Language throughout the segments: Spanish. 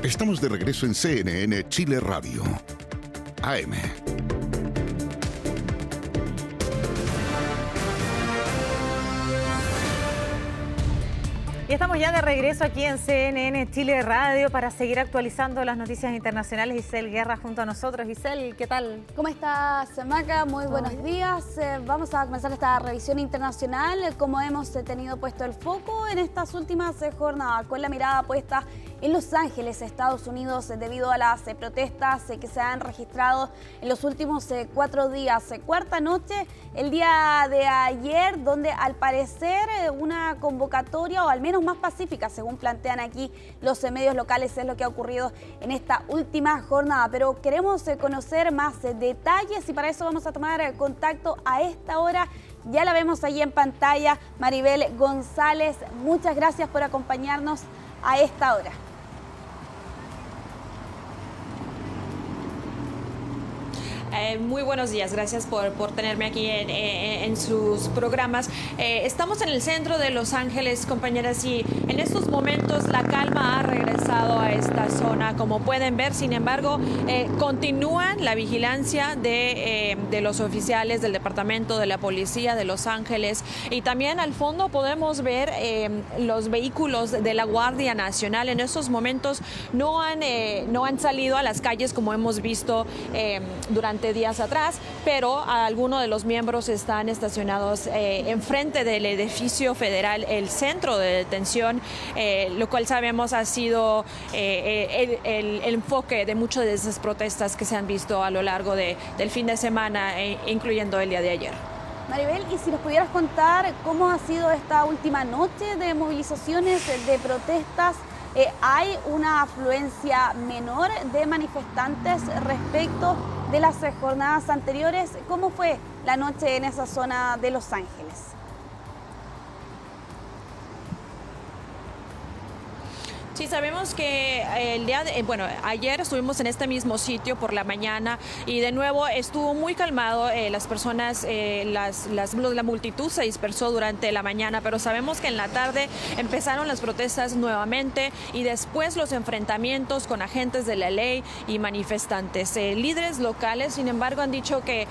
Estamos de regreso en CNN Chile Radio, AM. Y estamos ya de regreso aquí en CNN Chile Radio para seguir actualizando las noticias internacionales. Giselle Guerra junto a nosotros. Giselle, ¿qué tal? ¿Cómo estás, Maca? Muy buenos días. Vamos a comenzar esta revisión internacional. Como hemos tenido puesto el foco en estas últimas jornadas, con la mirada puesta en Los Ángeles, Estados Unidos, debido a las protestas que se han registrado en los últimos 4 días. Cuarta noche, el día de ayer, donde al parecer una convocatoria, o al menos más pacífica, según plantean aquí los medios locales, es lo que ha ocurrido en esta última jornada. Pero queremos conocer más detalles y para eso vamos a tomar contacto a esta hora. Ya la vemos ahí en pantalla, Maribel González. Muchas gracias por acompañarnos a esta hora. Muy buenos días, gracias por tenerme aquí en sus programas. Estamos en el centro de Los Ángeles, compañeras, y en estos momentos la calma ha regresado a esta zona, como pueden ver. Sin embargo, continúa la vigilancia de los oficiales del Departamento de la Policía de Los Ángeles, y también al fondo podemos ver los vehículos de la Guardia Nacional. En estos momentos no han salido a las calles como hemos visto durante días atrás, pero algunos de los miembros están estacionados enfrente del edificio federal, el centro de detención, lo cual sabemos ha sido el enfoque de muchas de esas protestas que se han visto a lo largo del fin de semana, incluyendo el día de ayer. Maribel, y si nos pudieras contar cómo ha sido esta última noche de movilizaciones, de protestas. ¿Hay una afluencia menor de manifestantes respecto de las jornadas anteriores? ¿Cómo fue la noche en esa zona de Los Ángeles? Sí, sabemos que ayer estuvimos en este mismo sitio por la mañana y de nuevo estuvo muy calmado. Las personas, la multitud se dispersó durante la mañana, pero sabemos que en la tarde empezaron las protestas nuevamente y después los enfrentamientos con agentes de la ley y manifestantes. Líderes locales, sin embargo, han dicho que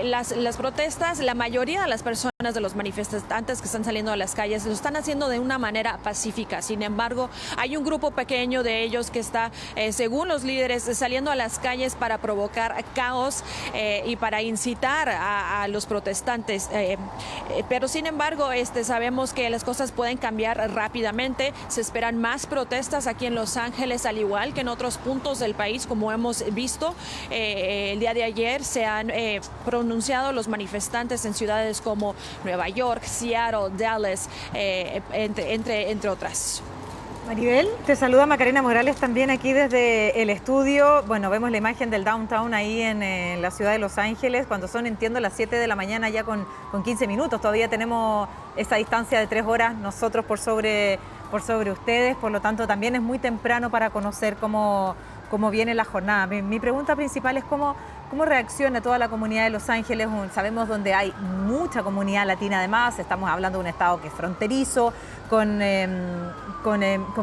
las protestas, la mayoría de las personas, de los manifestantes que están saliendo a las calles, lo están haciendo de una manera pacífica. Sin embargo, hay un grupo pequeño de ellos que está, según los líderes, saliendo a las calles para provocar caos y para incitar a los protestantes. Pero sin embargo, sabemos que las cosas pueden cambiar rápidamente. Se esperan más protestas aquí en Los Ángeles, al igual que en otros puntos del país, como hemos visto. El día de ayer se han pronunciado los manifestantes en ciudades como Nueva York, Seattle, Dallas, entre otras. Maribel, te saluda Macarena Morales también aquí desde el estudio. Bueno, vemos la imagen del downtown ahí en la ciudad de Los Ángeles, cuando son, entiendo, las 7 de la mañana ya con 15 minutos. Todavía tenemos esa distancia de 3 horas nosotros por sobre ustedes, por lo tanto también es muy temprano para conocer cómo viene la jornada. Mi pregunta principal es cómo reacciona toda la comunidad de Los Ángeles. Sabemos donde hay mucha comunidad latina además, estamos hablando de un estado que es fronterizo con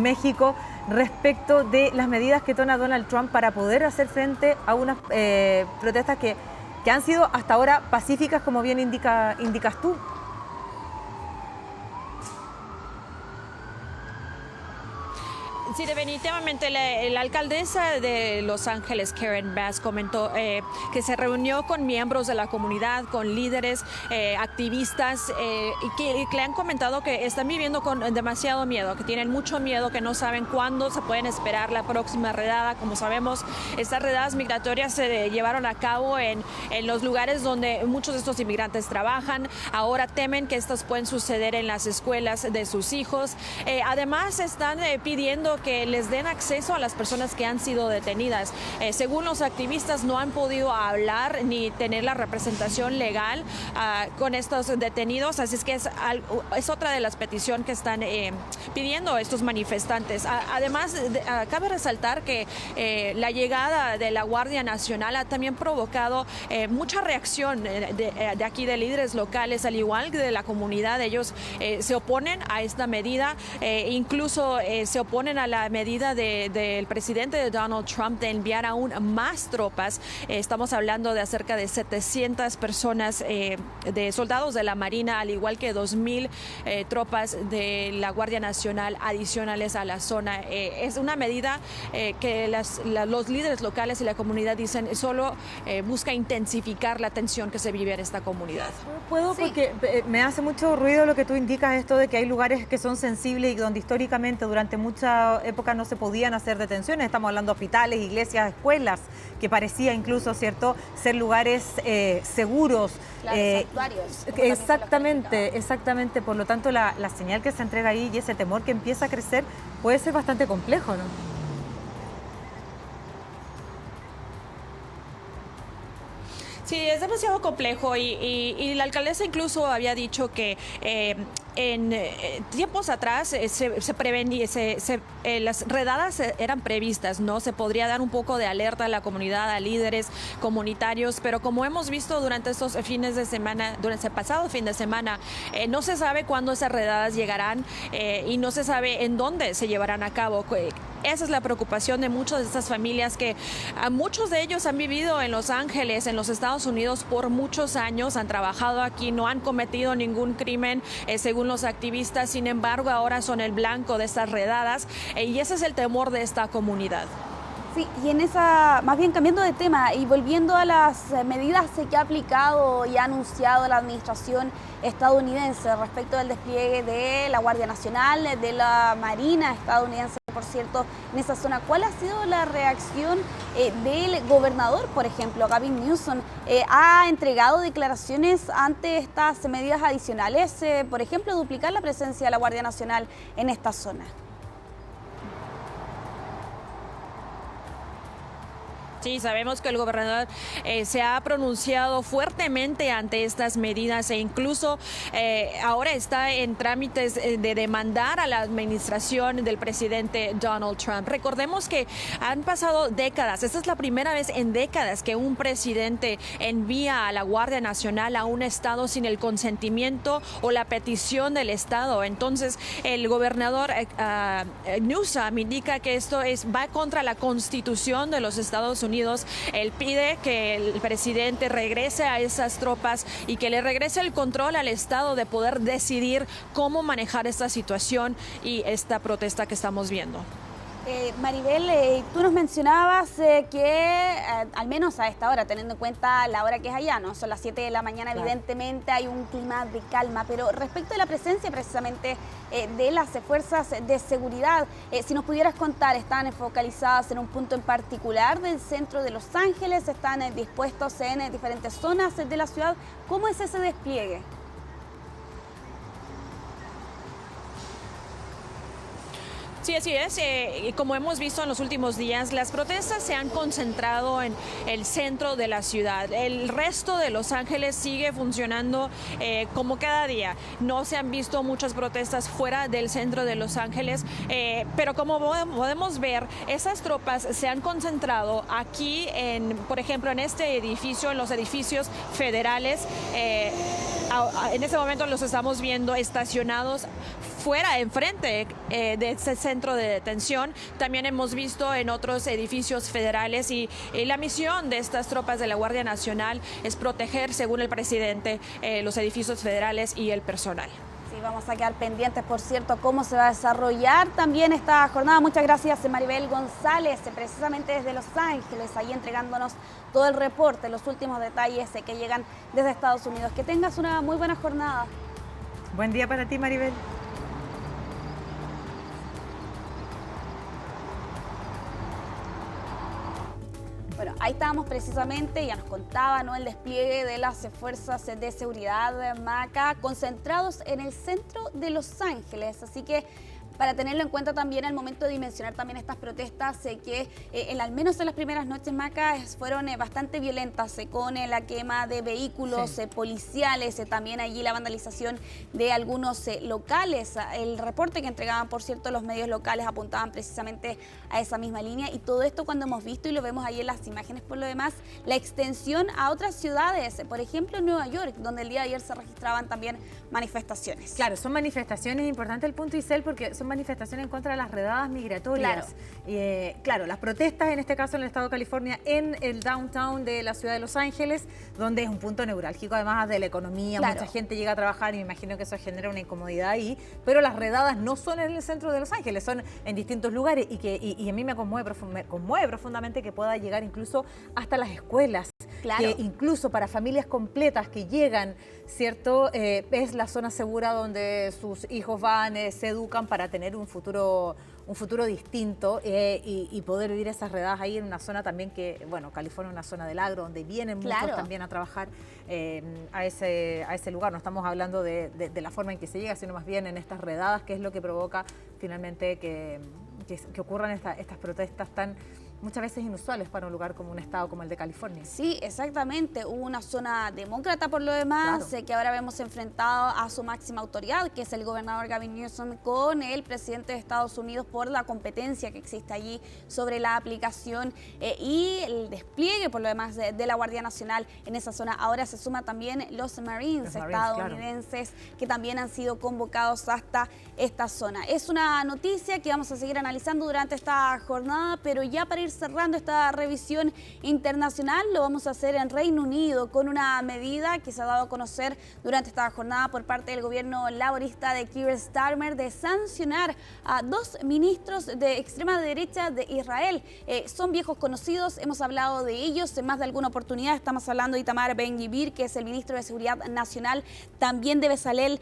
México, respecto de las medidas que toma Donald Trump para poder hacer frente a unas protestas que han sido hasta ahora pacíficas, como bien indicas tú. Sí, definitivamente la alcaldesa de Los Ángeles, Karen Bass, comentó que se reunió con miembros de la comunidad, con líderes, activistas, y que le han comentado que están viviendo con demasiado miedo, que tienen mucho miedo, que no saben cuándo se pueden esperar la próxima redada. Como sabemos, estas redadas migratorias se llevaron a cabo en los lugares donde muchos de estos inmigrantes trabajan. Ahora temen que estas pueden suceder en las escuelas de sus hijos. Además, están pidiendo que les den acceso a las personas que han sido detenidas. Según los activistas, no han podido hablar ni tener la representación legal con estos detenidos, así es que es otra de las peticiones que están pidiendo estos manifestantes. Además, cabe resaltar que la llegada de la Guardia Nacional ha también provocado mucha reacción de aquí de líderes locales, al igual que de la comunidad. Ellos se oponen a esta medida, incluso se oponen a la medida del presidente Donald Trump de enviar aún más tropas. Estamos hablando de cerca de 700 personas de soldados de la Marina, al igual que 2,000 tropas de la Guardia Nacional adicionales a la zona. Es una medida que los líderes locales y la comunidad dicen solo busca intensificar la tensión que se vive en esta comunidad. ¿Puedo? Sí. Porque me hace mucho ruido lo que tú indicas, esto de que hay lugares que son sensibles y donde históricamente durante mucha época no se podían hacer detenciones. Estamos hablando de hospitales, iglesias, escuelas, que parecía incluso, ¿cierto?, ser lugares seguros. Claro, santuarios. Exactamente. Por lo tanto, la señal que se entrega ahí y ese temor que empieza a crecer puede ser bastante complejo, ¿no? Sí, es demasiado complejo y la alcaldesa incluso había dicho que en tiempos atrás las redadas eran previstas, ¿no? Se podría dar un poco de alerta a la comunidad, a líderes comunitarios, pero como hemos visto durante estos fines de semana, durante el pasado fin de semana, no se sabe cuándo esas redadas llegarán y no se sabe en dónde se llevarán a cabo. Esa es la preocupación de muchas de estas familias que muchos de ellos han vivido en Los Ángeles, en los Estados Unidos por muchos años, han trabajado aquí, no han cometido ningún crimen según los activistas, sin embargo ahora son el blanco de estas redadas y ese es el temor de esta comunidad. Sí, y en esa, más bien cambiando de tema y volviendo a las medidas que ha aplicado y ha anunciado la administración estadounidense respecto del despliegue de la Guardia Nacional, de la Marina estadounidense, por cierto, en esa zona, ¿cuál ha sido la reacción del gobernador, por ejemplo? Gavin Newsom ha entregado declaraciones ante estas medidas adicionales, por ejemplo, duplicar la presencia de la Guardia Nacional en esta zona. Sí, sabemos que el gobernador se ha pronunciado fuertemente ante estas medidas e incluso ahora está en trámites de demandar a la administración del presidente Donald Trump. Recordemos que han pasado décadas, esta es la primera vez en décadas que un presidente envía a la Guardia Nacional a un estado sin el consentimiento o la petición del estado. Entonces el gobernador Newsom indica que esto va contra la Constitución de los Estados Unidos. Él pide que el presidente regrese a esas tropas y que le regrese el control al Estado de poder decidir cómo manejar esta situación y esta protesta que estamos viendo. Maribel, tú nos mencionabas que al menos a esta hora, teniendo en cuenta la hora que es allá, ¿no? Son las 7 de la mañana, claro. Evidentemente hay un clima de calma, pero respecto a la presencia precisamente de las fuerzas de seguridad, si nos pudieras contar, ¿están focalizadas en un punto en particular del centro de Los Ángeles? ¿Están dispuestos en diferentes zonas de la ciudad? ¿Cómo es ese despliegue? Sí, así es. Como hemos visto en los últimos días, las protestas se han concentrado en el centro de la ciudad. El resto de Los Ángeles sigue funcionando como cada día. No se han visto muchas protestas fuera del centro de Los Ángeles, pero como podemos ver, esas tropas se han concentrado aquí, por ejemplo, en este edificio, en los edificios federales. En este momento los estamos viendo estacionados fuera, enfrente de este centro de detención. También hemos visto en otros edificios federales y la misión de estas tropas de la Guardia Nacional es proteger, según el presidente, los edificios federales y el personal. Sí, vamos a quedar pendientes, por cierto, cómo se va a desarrollar también esta jornada. Muchas gracias, Maribel González, precisamente desde Los Ángeles, ahí entregándonos todo el reporte, los últimos detalles que llegan desde Estados Unidos. Que tengas una muy buena jornada. Buen día para ti, Maribel. Bueno, ahí estábamos precisamente, ya nos contaba, ¿no?, el despliegue de las fuerzas de seguridad, Maca, concentrados en el centro de Los Ángeles. Así que para tenerlo en cuenta también al momento de dimensionar también estas protestas que al menos en las primeras noches, Maca, fueron bastante violentas con la quema de vehículos policiales, también allí la vandalización de algunos locales. El reporte que entregaban, por cierto, los medios locales apuntaban precisamente a esa misma línea, y todo esto cuando hemos visto, y lo vemos ahí en las imágenes por lo demás, la extensión a otras ciudades, por ejemplo en Nueva York, donde el día de ayer se registraban también manifestaciones. Claro, son manifestaciones, importante el punto, Isel, porque son son manifestaciones en contra de las redadas migratorias. Claro, las protestas en este caso en el estado de California, en el downtown de la ciudad de Los Ángeles, donde es un punto neurálgico además de la economía, mucha gente llega a trabajar y me imagino que eso genera una incomodidad ahí, pero las redadas no son en el centro de Los Ángeles, son en distintos lugares y a mí me conmueve profundamente que pueda llegar incluso hasta las escuelas. Que incluso para familias completas que llegan, ¿cierto? Es la zona segura donde sus hijos van, se educan para tener un futuro distinto y poder vivir esas redadas ahí en una zona también que, bueno, California es una zona del agro donde vienen muchos también a trabajar a ese lugar. No estamos hablando de la forma en que se llega, sino más bien en estas redadas, que es lo que provoca finalmente que ocurran estas protestas tan muchas veces inusuales para un lugar como un estado como el de California. Sí, exactamente. Hubo una zona demócrata por lo demás, que ahora vemos enfrentado a su máxima autoridad, que es el gobernador Gavin Newsom, con el presidente de Estados Unidos por la competencia que existe allí sobre la aplicación y el despliegue por lo demás de la Guardia Nacional en esa zona. Ahora se suma también los Marines estadounidenses que también han sido convocados hasta esta zona. Es una noticia que vamos a seguir analizando durante esta jornada, pero ya para ir cerrando esta revisión internacional, lo vamos a hacer en Reino Unido con una medida que se ha dado a conocer durante esta jornada por parte del gobierno laborista de Keir Starmer de sancionar a 2 ministros de extrema derecha de Israel. Son viejos conocidos, hemos hablado de ellos en más de alguna oportunidad. Estamos hablando de Itamar Ben-Gvir, que es el ministro de Seguridad Nacional, también de Bezalel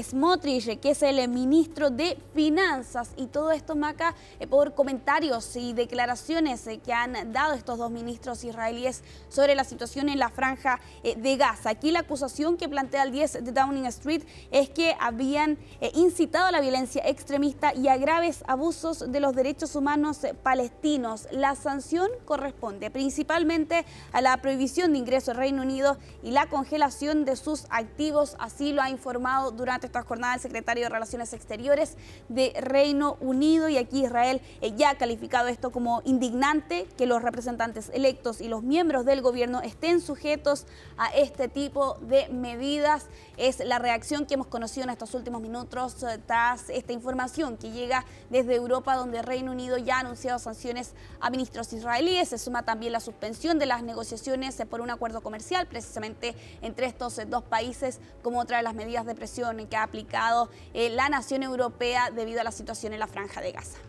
Smotrich, que es el ministro de Finanzas, y todo esto, Maca, por comentarios y declaraciones que han dado estos 2 ministros israelíes sobre la situación en la franja de Gaza. Aquí la acusación que plantea el 10 de Downing Street es que habían incitado a la violencia extremista y a graves abusos de los derechos humanos palestinos. La sanción corresponde principalmente a la prohibición de ingreso al Reino Unido y la congelación de sus activos. Así lo ha informado durante esta jornada el secretario de Relaciones Exteriores de Reino Unido, y aquí Israel ya ha calificado esto como indignante que los representantes electos y los miembros del gobierno estén sujetos a este tipo de medidas. Es la reacción que hemos conocido en estos últimos minutos tras esta información que llega desde Europa, donde Reino Unido ya ha anunciado sanciones a ministros israelíes. Se suma también la suspensión de las negociaciones por un acuerdo comercial precisamente entre estos 2 países, como otra de las medidas de presión que ha aplicado la nación europea debido a la situación en la franja de Gaza.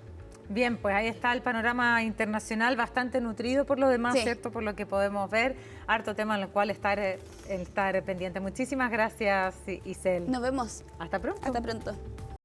Bien, pues ahí está el panorama internacional bastante nutrido por lo demás, ¿cierto? Por lo que podemos ver, harto tema en el cual estar pendiente. Muchísimas gracias, Isel. Nos vemos. Hasta pronto. Hasta pronto.